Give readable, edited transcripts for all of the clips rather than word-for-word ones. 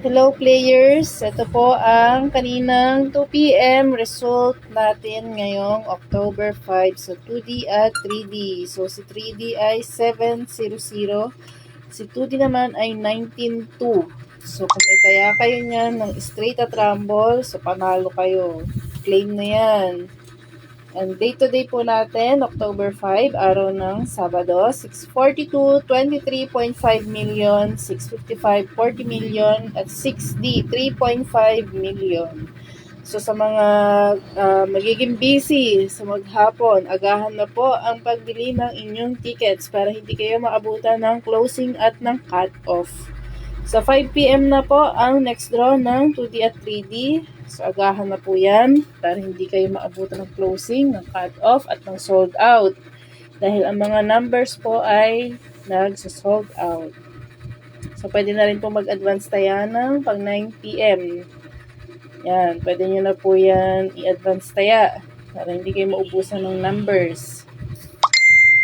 Hello players, ito po ang kaninang 2 PM result natin ngayong October 5 sa 2D at 3D. So si 3D ay 700, si 2D naman ay 19-2. So kung may taya kayo niyan ng straight at rumble, so panalo kayo. Claim na yan. And day-to-day po natin, October 5, araw ng Sabado, 642, 23.5 million, 655, 40 million, at 6D, 3.5 million. So sa mga magiging busy sa maghapon, agahan na po ang pagbili ng inyong tickets para hindi kayo maabutan ng closing at ng cut-off. Sa 5 PM na po ang next draw ng 2D at 3D. So agahan na po yan para hindi kayo maabutan ng closing, ng cut-off at ng sold out. Dahil ang mga numbers po ay nagsa-sold out. So pwede na rin po mag-advance taya ng pag 9 PM. Yan, pwede nyo na po yan i-advance taya para hindi kayo maubusan ng numbers.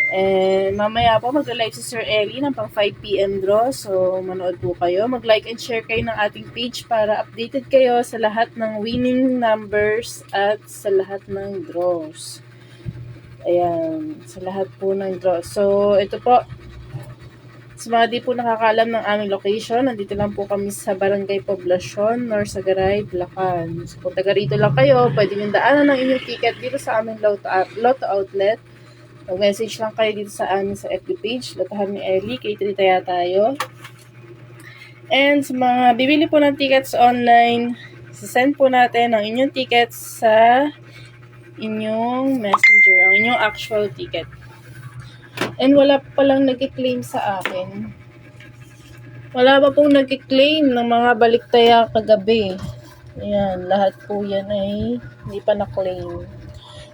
And mamaya po mag-live si Sir Ellie ng pang 5 PM draw. So manood po kayo. Mag-like and share kayo ng ating page para updated kayo sa lahat ng winning numbers at sa lahat ng draws. Ayan, sa lahat po ng draws. So ito po, sa mga di po nakakaalam ng aming location, nandito lang po kami sa Barangay Poblacion, Norsagaray, Bulacan. So kung taga rito lang kayo, pwede nyo daanan ng inyong ticket dito sa aming Lotto Outlet. Mag-message lang kayo dito sa amin sa FB page, Lotahan ni Ellie, kay Tritaya tayo. And sa mga bibili po ng tickets online, send po natin ang inyong tickets sa inyong messenger, ang inyong actual ticket. And wala pa lang nag-claim sa akin. Wala pa pong nag-claim ng mga baliktaya kagabi. Ayan, lahat po yan ay hindi pa na-claim.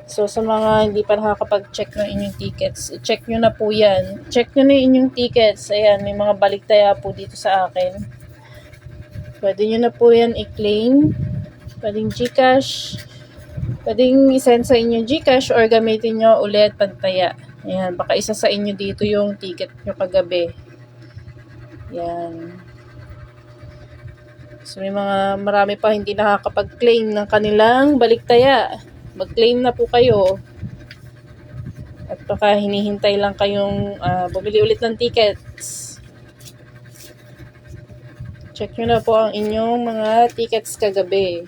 So, sa mga hindi pa nakakapag-check ng inyong tickets, check nyo na po yan. Check nyo na inyong tickets. Ayan, may mga baliktaya po dito sa akin. Pwede nyo na po yan i-claim. Pwedeng Gcash. Pwedeng i-send sa inyong Gcash or gamitin nyo ulit pantaya. Ayan, baka isa sa inyo dito yung ticket nyo kagabi. Ayan. So, may mga marami pa hindi nakakapag-claim ng kanilang baliktaya. Mag-claim na po kayo. At baka hinihintay lang kayong bumili ulit ng tickets. Check nyo na po ang inyong mga tickets kagabi.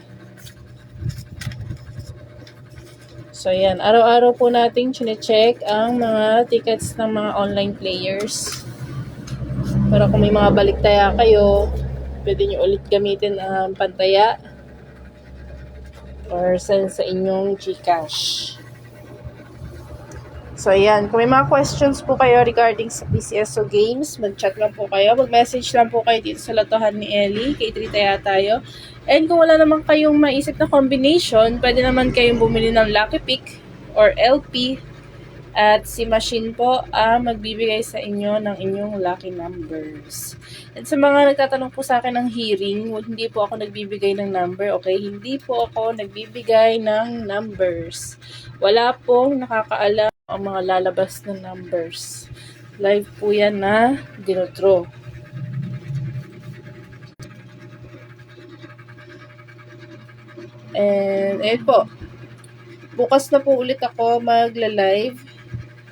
So, yan. Araw-araw po nating chine-check ang mga tickets ng mga online players. Para kung may mga baliktaya kayo, pwede nyo ulit gamitin ang pantaya or send sa inyong Gcash. So, ayan. Kung may mga questions po kayo regarding sa PCSO games, mag-chat lang po kayo. Mag-message lang po kayo dito sa Lotohan ni Ellie. Kay Tritaya tayo. And kung wala naman kayong maisip na combination, pwede naman kayong bumili ng Lucky Pick or LP. At si Machine po magbibigay sa inyo ng inyong lucky numbers. At sa mga nagtatanong po sa akin ng hearing, hindi po ako nagbibigay ng number, okay? Hindi po ako nagbibigay ng numbers. Wala pong nakakaalam ang mga lalabas na numbers. Live po yan na dinodraw. And ayun po, bukas na po ulit ako magla-live.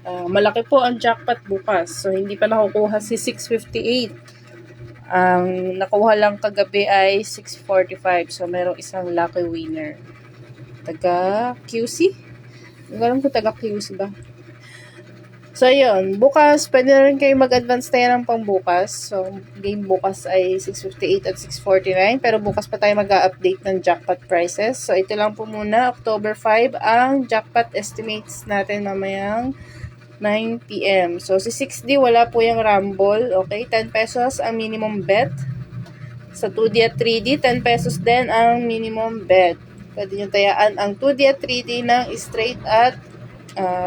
Malaki po ang jackpot bukas. So, hindi pa nakukuha si 658. Ang nakuha lang kagabi ay 645. So, merong isang lucky winner. Taga QC? Hindi alam ko taga QC ba. So, yun. Bukas, pwede na rin kayo mag-advance tayo ng pangbukas. So, game bukas ay 658 at 649. Pero bukas pa tayo mag-update ng jackpot prices. So, ito lang po muna. October 5, ang jackpot estimates natin mamayang 9 PM. So, si 6D, wala po yung rumble. Okay, 10 pesos ang minimum bet. Sa 2D at 3D, 10 pesos din ang minimum bet. Pwede nyo tayaan ang 2D at 3D ng straight at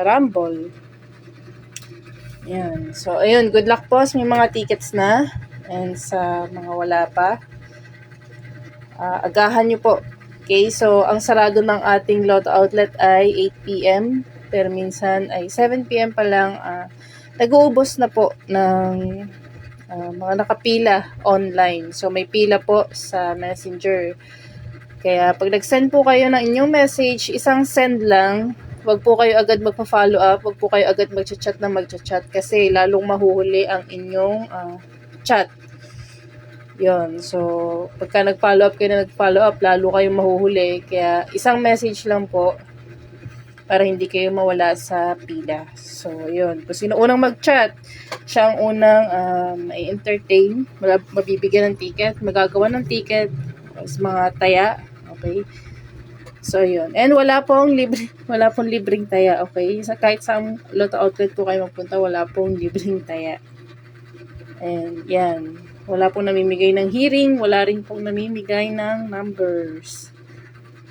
rumble. Yan. So, ayun. Good luck po sa may mga tickets na. And sa mga wala pa, agahan nyo po. Okay, so, ang sarado ng ating Lotto Outlet ay 8 PM. Pero minsan ay 7 PM pa lang, nag-uubos na po ng mga nakapila online. So, may pila po sa Messenger. Kaya, pag nag-send po kayo ng inyong message, isang send lang. Huwag po kayo agad magpa-follow up. Huwag po kayo agad mag-chat na mag-chat kasi lalong mahuhuli ang inyong chat. Yon. So, pagka nag-follow up kayo na nag-follow up, lalo kayong mahuhuli. Kaya, isang message lang po para hindi kayo mawala sa pila. So, yun. Kung sino unang mag-chat, siya ang unang i-entertain, mabibigyan ng ticket, magagawa ng ticket, sa mga taya, okay? So, yun. And wala pong libreng taya, okay? Kahit sa Lotto outlet po kayo magpunta, wala pong libreng taya. And, yan. Wala pong namimigay ng hearing, wala rin pong namimigay ng numbers.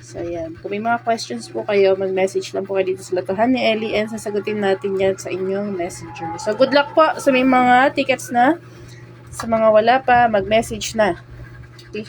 So, yan. Kung may mga questions po kayo, mag-message lang po kayo dito sa Lotohan ni Ellie and sasagutin natin yan sa inyong messenger. So, good luck po sa may mga tickets na. Sa mga wala pa, mag-message na. Okay?